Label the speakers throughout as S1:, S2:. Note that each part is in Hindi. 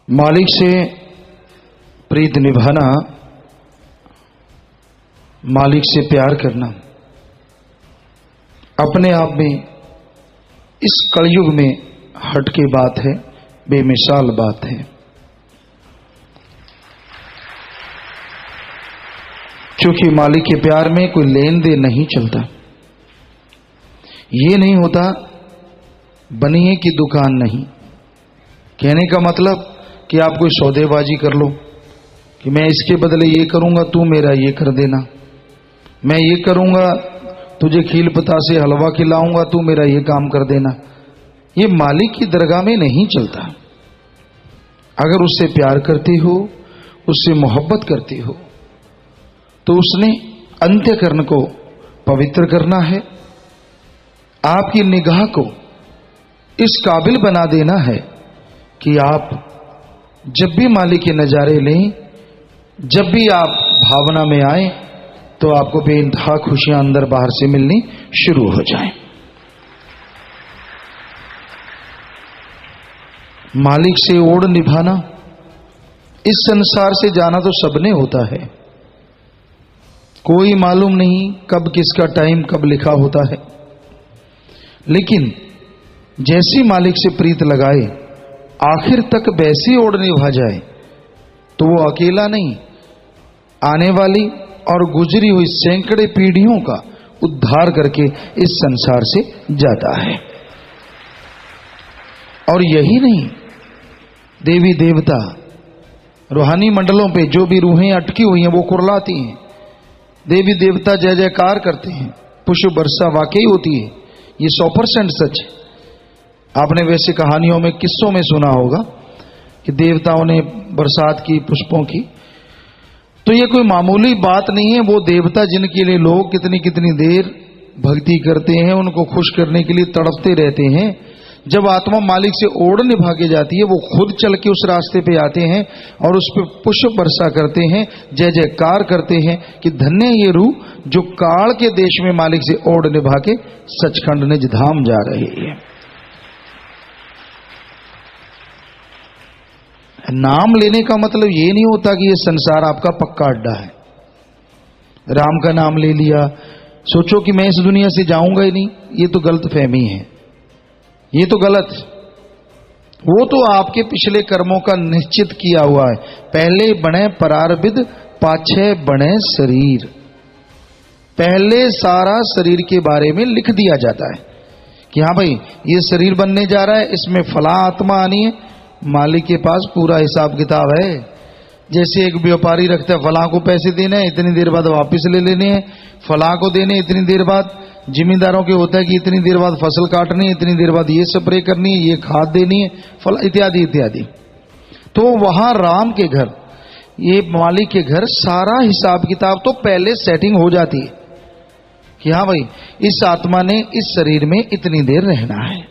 S1: मालिक से प्रीत निभाना, मालिक से प्यार करना अपने आप में इस कलयुग में हटके बात है, बेमिसाल बात है। क्योंकि मालिक के प्यार में कोई लेन देन नहीं चलता। ये नहीं होता बनिए की दुकान नहीं। कहने का मतलब कि आप कोई सौदेबाजी कर लो कि मैं इसके बदले ये करूंगा, तू मेरा ये कर देना, मैं ये करूंगा, तुझे खील पता से हलवा खिलाऊंगा, तू मेरा ये काम कर देना। ये मालिक की दरगाह में नहीं चलता। अगर उससे प्यार करती हो, उससे मोहब्बत करती हो, तो उसने अंत्यकरण को पवित्र करना है, आपकी निगाह को इस काबिल बना देना है कि आप जब भी मालिक के नजारे लें, जब भी आप भावना में आए, तो आपको बेइंतहा खुशियां अंदर बाहर से मिलनी शुरू हो जाएं। मालिक से ओढ़ निभाना, इस संसार से जाना तो सबने होता है। कोई मालूम नहीं कब किसका टाइम कब लिखा होता है, लेकिन जैसी मालिक से प्रीत लगाए, आखिर तक वैसी ओढ़ निभा जाए, तो वो अकेला नहीं, आने वाली और गुजरी हुई सैकड़े पीढ़ियों का उद्धार करके इस संसार से जाता है। और यही नहीं, देवी देवता रूहानी मंडलों पे जो भी रूहें अटकी हुई हैं वो कुरलाती हैं, देवी देवता जय जयकार करते हैं, पुष्प वर्षा वाकई होती है। ये 100% सच है। आपने वैसे कहानियों में, किस्सों में सुना होगा कि देवताओं ने बरसात की पुष्पों की, तो ये कोई मामूली बात नहीं है। वो देवता जिनके लिए लोग कितनी कितनी देर भक्ति करते हैं, उनको खुश करने के लिए तड़पते रहते हैं, जब आत्मा मालिक से ओढ़ निभा के जाती है, वो खुद चल के उस रास्ते पे आते हैं और उस पर पुष्प वर्षा करते हैं, जय जयकार करते हैं कि धन्य ये रूह जो काल के देश में मालिक से ओढ़ निभा के सचखंड निज धाम जा रही है। नाम लेने का मतलब ये नहीं होता कि ये संसार आपका पक्का अड्डा है। राम का नाम ले लिया, सोचो कि मैं इस दुनिया से जाऊंगा ही नहीं, ये तो गलत फहमी है, ये तो गलत। वो तो आपके पिछले कर्मों का निश्चित किया हुआ है। पहले बने परारब्ध, पाछे बने शरीर। पहले सारा शरीर के बारे में लिख दिया जाता है कि हाँ भाई ये शरीर बनने जा रहा है, इसमें फला आत्मा आनी है। मालिक के पास पूरा हिसाब किताब है। जैसे एक व्यापारी रखता है, फला को पैसे देने हैं, इतनी देर बाद वापस ले लेने हैं, फला को देने इतनी देर बाद। जिम्मेदारों के होता है कि इतनी देर बाद फसल काटनी है, इतनी देर बाद ये स्प्रे करनी है, ये खाद देनी है, फल इत्यादि इत्यादि। तो वहां राम के घर, ये मालिक के घर, सारा हिसाब किताब तो पहले सेटिंग हो जाती है कि हाँ भाई इस आत्मा ने इस शरीर में इतनी देर रहना है।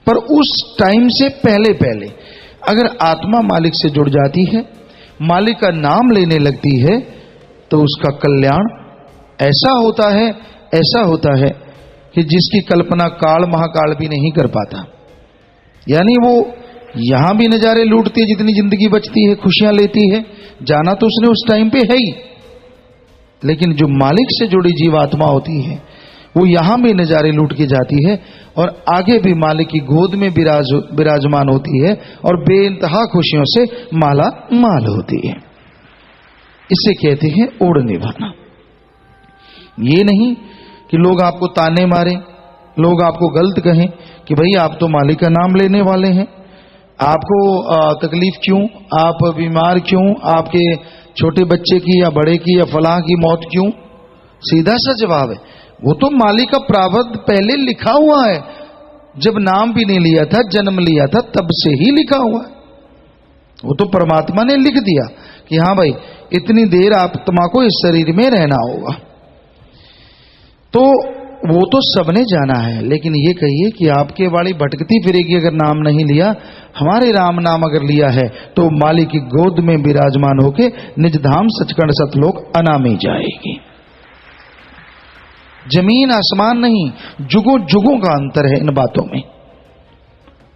S1: पर उस टाइम से पहले पहले अगर आत्मा मालिक से जुड़ जाती है, मालिक का नाम लेने लगती है, तो उसका कल्याण ऐसा होता है, ऐसा होता है कि जिसकी कल्पना काल महाकाल भी नहीं कर पाता। यानी वो यहां भी नजारे लूटती है, जितनी जिंदगी बचती है, खुशियां लेती है, जाना तो उसने उस टाइम पे है ही। लेकिन जो मालिक से जुड़ी जीवात्मा होती है, वो यहां भी नजारे लूट के जाती है और आगे भी मालिक की गोद में विराजमान होती है और बेइंतहा खुशियों से माला माल होती है। इसे कहते हैं ओढ़ निभाना। ये नहीं कि लोग आपको ताने मारें, लोग आपको गलत कहें कि भाई आप तो मालिक का नाम लेने वाले हैं, आपको तकलीफ क्यों, आप बीमार क्यों, आपके छोटे बच्चे की या बड़े की या फलां की मौत क्यों। सीधा सा जवाब है, वो तो मालिक का प्रावध पहले लिखा हुआ है। जब नाम भी नहीं लिया था, जन्म लिया था, तब से ही लिखा हुआ है। वो तो परमात्मा ने लिख दिया कि हाँ भाई इतनी देर आत्मा को इस शरीर में रहना होगा। तो वो तो सबने जाना है। लेकिन ये कहिए कि आपके वाली भटकती फिरेगी अगर नाम नहीं लिया, हमारे राम नाम अगर लिया है, तो मालिक की गोद में विराजमान होके निज धाम सचखंड सतलोक अनामी जाएगी। जमीन आसमान नहीं, जुगों जुगों का अंतर है इन बातों में।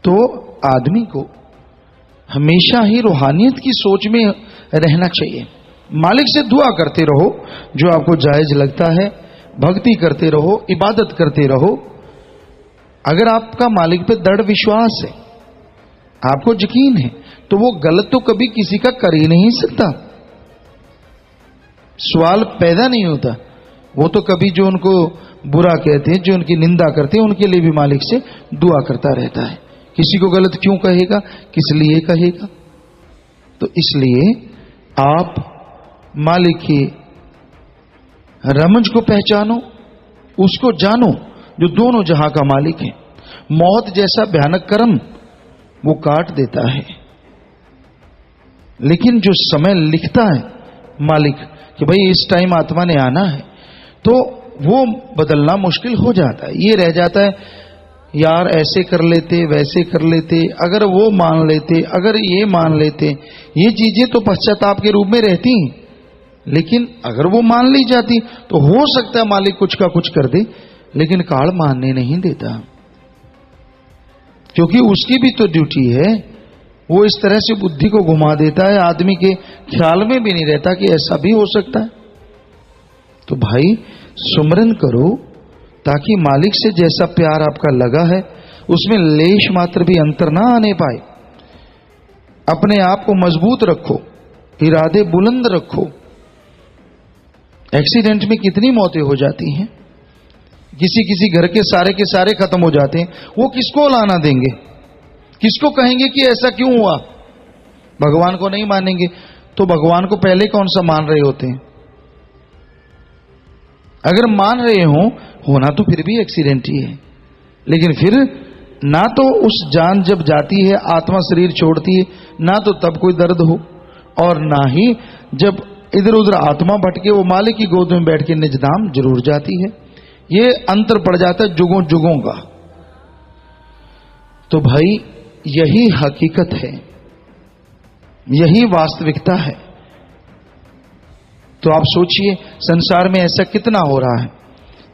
S1: तो आदमी को हमेशा ही रूहानियत की सोच में रहना चाहिए। मालिक से दुआ करते रहो जो आपको जायज लगता है, भक्ति करते रहो, इबादत करते रहो। अगर आपका मालिक पे दृढ़ विश्वास है, आपको यकीन है, तो वो गलत तो कभी किसी का कर ही नहीं सकता। सवाल पैदा नहीं होता। वो तो कभी जो उनको बुरा कहते हैं, जो उनकी निंदा करते हैं, उनके लिए भी मालिक से दुआ करता रहता है। किसी को गलत क्यों कहेगा, किस लिए कहेगा? तो इसलिए आप मालिक की रमज को पहचानो, उसको जानो जो दोनों जहां का मालिक है। मौत जैसा भयानक कर्म वो काट देता है, लेकिन जो समय लिखता है मालिक कि भाई इस टाइम आत्मा ने आना है, तो वो बदलना मुश्किल हो जाता है। ये रह जाता है, यार ऐसे कर लेते, वैसे कर लेते, अगर वो मान लेते, अगर ये मान लेते। ये चीजें तो पश्चाताप के रूप में रहती, लेकिन अगर वो मान ली जाती तो हो सकता है मालिक कुछ का कुछ कर दे, लेकिन काल मानने नहीं देता, क्योंकि उसकी भी तो ड्यूटी है। वो इस तरह से बुद्धि को घुमा देता है, आदमी के ख्याल में भी नहीं रहता कि ऐसा भी हो सकता है। तो भाई सुमरन करो, ताकि मालिक से जैसा प्यार आपका लगा है उसमें लेश मात्र भी अंतर ना आने पाए। अपने आप को मजबूत रखो, इरादे बुलंद रखो। एक्सीडेंट में कितनी मौतें हो जाती हैं, किसी किसी घर के सारे खत्म हो जाते हैं। वो किसको लाना देंगे, किसको कहेंगे कि ऐसा क्यों हुआ? भगवान को नहीं मानेंगे तो भगवान को पहले कौन सा मान रहे होते हैं? अगर मान रहे हो, होना तो फिर भी एक्सीडेंट ही है, लेकिन फिर ना तो उस जान जब जाती है, आत्मा शरीर छोड़ती है, ना तो तब कोई दर्द हो, और ना ही जब इधर उधर आत्मा भटके वो मालिक की गोद में बैठ के निजधाम जरूर जाती है। ये अंतर पड़ जाता है जुगों जुगों का। तो भाई यही हकीकत है, यही वास्तविकता है। तो आप सोचिए संसार में ऐसा कितना हो रहा है।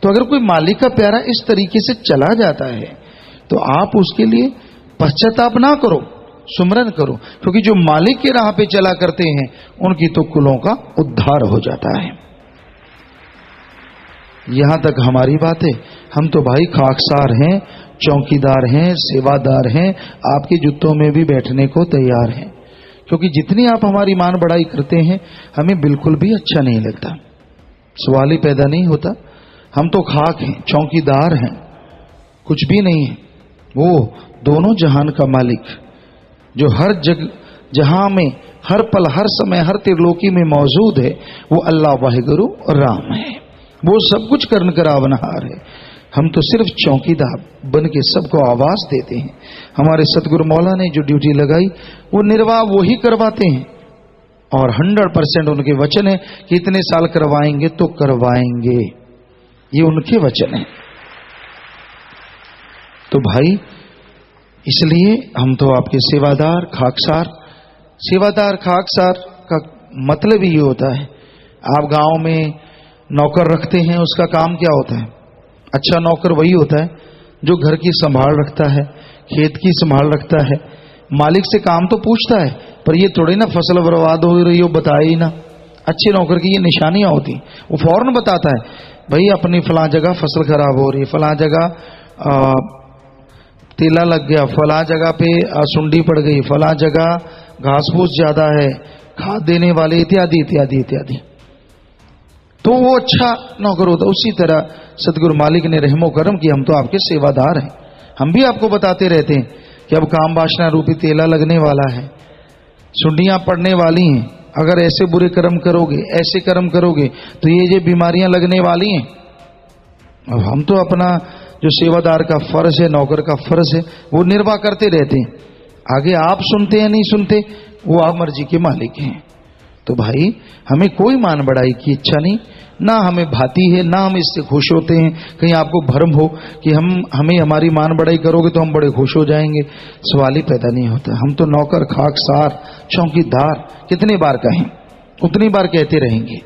S1: तो अगर कोई मालिक का प्यारा इस तरीके से चला जाता है तो आप उसके लिए पश्चाताप ना करो, सुमरन करो, क्योंकि जो मालिक के राह पे चला करते हैं उनकी तो कुलों का उद्धार हो जाता है। यहां तक हमारी बात है। हम तो भाई खाकसार हैं, चौकीदार हैं, सेवादार हैं, आपके जूतों में भी बैठने को तैयार हैं, क्योंकि जितनी आप हमारी मान बढ़ाई करते हैं हमें बिल्कुल भी अच्छा नहीं लगता। सवाल ही पैदा नहीं होता। हम तो खाक हैं, चौकीदार हैं, कुछ भी नहीं है। वो दोनों जहान का मालिक जो हर जग जहां में हर पल हर समय हर त्रिलोकी में मौजूद है, वो अल्लाह वाहिगुरु राम है। वो सब कुछ करन करावनहार है। हम तो सिर्फ चौकीदार बन के सबको आवाज देते हैं। हमारे सतगुरु मौला ने जो ड्यूटी लगाई वो निर्वाह वो ही करवाते हैं, और 100% उनके वचन है कि इतने साल करवाएंगे तो करवाएंगे। ये उनके वचन है। तो भाई इसलिए हम तो आपके सेवादार खाकसार। सेवादार खाकसार का मतलब ये होता है, आप गांव में नौकर रखते हैं, उसका काम क्या होता है? अच्छा नौकर वही होता है जो घर की संभाल रखता है, खेत की संभाल रखता है, मालिक से काम तो पूछता है, पर ये थोड़ी ना फसल बर्बाद हो रही हो बताए ही ना। अच्छे नौकर की ये निशानियां होती, वो फौरन बताता है, भाई अपनी फलां जगह फसल खराब हो रही है, फलां जगह तेला लग गया, फलां जगह पे सुंडी पड़ गई, फलां जगह घास फूस ज्यादा है, खाद देने वाले इत्यादि इत्यादि इत्यादि। तो वो अच्छा नौकर होता। उसी तरह सतगुरु मालिक ने रहमो करम की, हम तो आपके सेवादार हैं। हम भी आपको बताते रहते हैं कि अब काम वासना रूपी तेला लगने वाला है, सुंडियां पड़ने वाली हैं, अगर ऐसे बुरे कर्म करोगे, ऐसे कर्म करोगे तो ये बीमारियां लगने वाली हैं। अब हम तो अपना जो सेवादार का फर्ज है, नौकर का फर्ज है, वो निर्वाह करते रहते हैं। आगे आप सुनते हैं नहीं सुनते, वो आप मर्जी के मालिक हैं। तो भाई हमें कोई मान बढ़ाई की इच्छा नहीं, ना हमें भाती है, ना हम इससे खुश होते हैं। कहीं आपको भ्रम हो कि हमें हमारी मान बढ़ाई करोगे तो हम बड़े खुश हो जाएंगे, सवाल ही पैदा नहीं होता। हम तो नौकर खाकसार चौकीदार कितनी बार कहें उतनी बार कहते रहेंगे,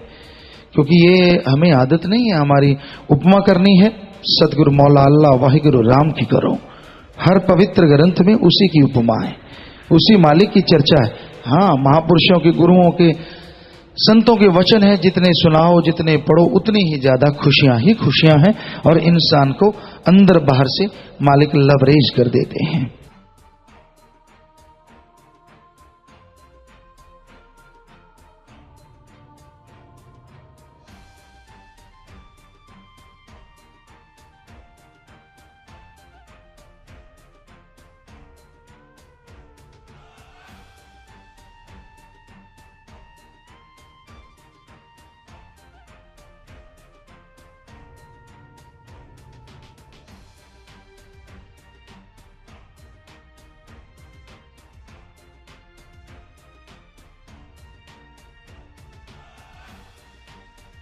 S1: क्योंकि ये हमें आदत नहीं है। हमारी उपमा करनी है सतगुरु मौला अल्लाह वाहिगुरु राम की करो। हर पवित्र ग्रंथ में उसी की उपमा है। उसी मालिक की चर्चा है। हाँ, महापुरुषों के, गुरुओं के, संतों के वचन है, जितने सुनाओ, जितने पढ़ो, उतनी ही ज्यादा खुशियां ही खुशियां हैं, और इंसान को अंदर बाहर से मालिक लबरेज कर देते हैं।